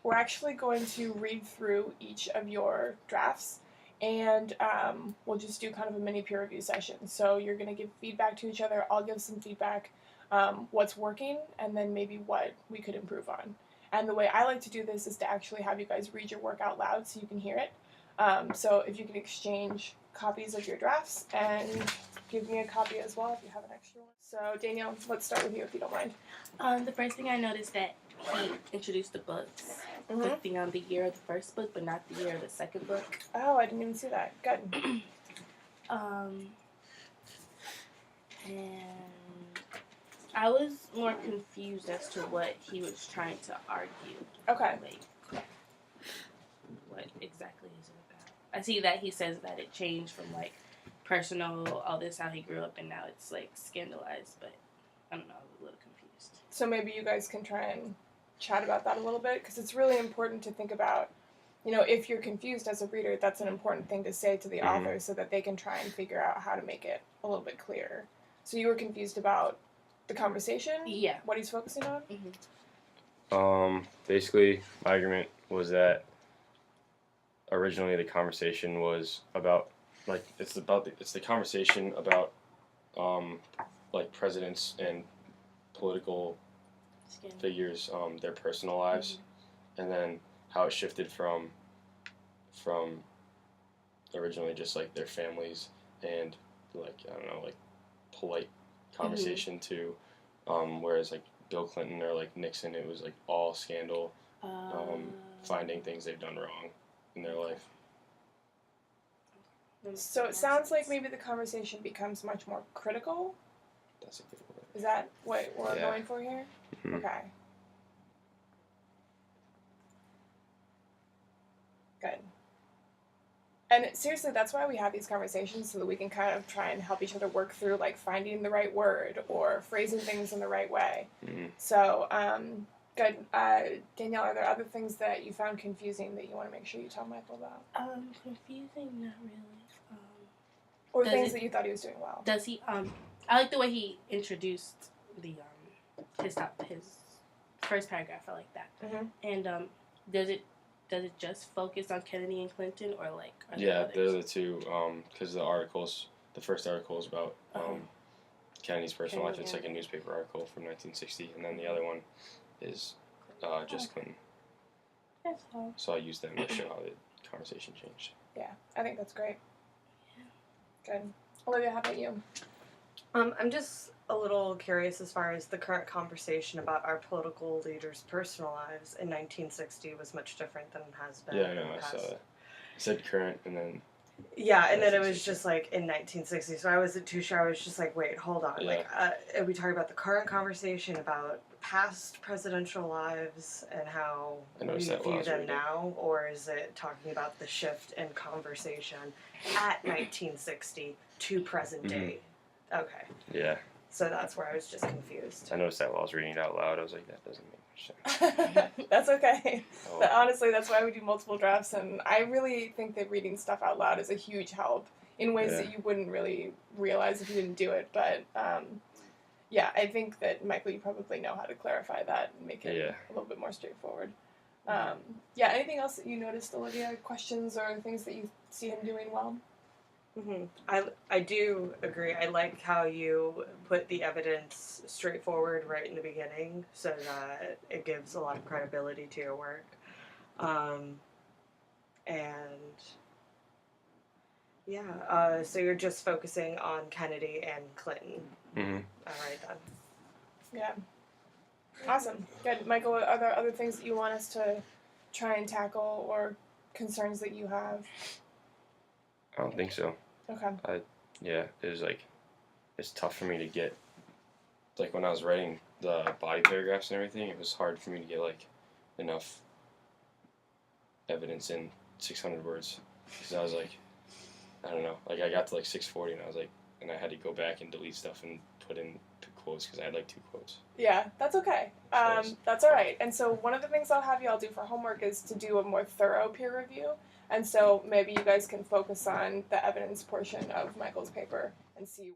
we're actually going to read through each of your drafts, and we'll just do kind of a mini peer review session. So you're going to give feedback to each other. I'll give some feedback, what's working, and then maybe what we could improve on. And the way I like to do this is to actually have you guys read your work out loud so you can hear it. So if you can exchange copies of your drafts and give me a copy as well if you have an extra one. So Danielle, let's start with you if you don't mind. The first thing I noticed that he introduced the books, listing on the year of the first book, but not the year of the second book. Oh, I didn't even see that. Good. And I was more confused as to what he was trying to argue. Okay. Like, what exactly is it about? I see that he says that it changed from, like, personal, all this, how he grew up, and now it's, like, scandalized, but I don't know, I was a little confused. So maybe you guys can try and chat about that a little bit, because it's really important to think about, you know, if you're confused as a reader, that's an important thing to say to the author so that they can try and figure out how to make it a little bit clearer. So you were confused about the conversation? Yeah. What he's focusing on? Basically, my argument was that originally the conversation was about, like, it's the conversation about, like, presidents and political figures, their personal lives, and then how it shifted from originally just, like, their families and, like, I don't know, like, polite conversation to, whereas, like, Bill Clinton or, like, Nixon, it was, like, all scandal, finding things they've done wrong in their life. So it sounds like maybe the conversation becomes much more critical. That's a good word. Is that what we're going for here? Mm-hmm. Okay. Good. And seriously, that's why we have these conversations, so that we can kind of try and help each other work through, like, finding the right word or phrasing things in the right way. So, good. Danielle, are there other things that you found confusing that you want to make sure you tell Michael about? Confusing? Not really. Or things that you thought he was doing well? Does he, I like the way he introduced the, his first paragraph, I like that. And, does it just focus on Kennedy and Clinton, or, like, are there others? They're the two, because the first article is about Kennedy's personal life. It's like a newspaper article from 1960, and then the other one is just Clinton. That's all. So I used them to show how the conversation changed. Yeah, I think that's great. Good. Olivia, how about you? I'm just a little curious as far as the current conversation about our political leaders' personal lives in 1960 was much different than it has been. Yeah, I know, I saw that. It said current, and then... Yeah, and then it was just, like, in 1960, so I wasn't too sure. I was just like, wait, hold on. Yeah. Like, are we talking about the current conversation about past presidential lives and how we view them now, or is it talking about the shift in conversation at 1960 to present day? Okay. Yeah. So that's where I was just confused. I noticed that while I was reading it out loud. I was like, that doesn't make much sense. That's okay. But honestly, that's why we do multiple drafts, and I really think that reading stuff out loud is a huge help in ways that you wouldn't really realize if you didn't do it. But yeah, I think that, Michael, you probably know how to clarify that and make it a little bit more straightforward. Yeah, anything else that you noticed, Olivia? Questions or things that you see him doing well? I do agree. I like how you put the evidence straightforward right in the beginning, so that it gives a lot of credibility to your work. So you're just focusing on Kennedy and Clinton. All right, then. Yeah. Awesome. Good. Michael, are there other things that you want us to try and tackle, or concerns that you have? I don't think so. Okay. It was like, it's tough for me to get, like, when I was writing the body paragraphs and everything, it was hard for me to get, like, enough evidence in 600 words, because I was like, I don't know, like, I got to, like, 640, and I was like, and I had to go back and delete stuff and put in quotes, because I had, like, 2 quotes. Yeah, that's okay. That's all right. And so one of the things I'll have you all do for homework is to do a more thorough peer review. And so maybe you guys can focus on the evidence portion of Michael's paper and see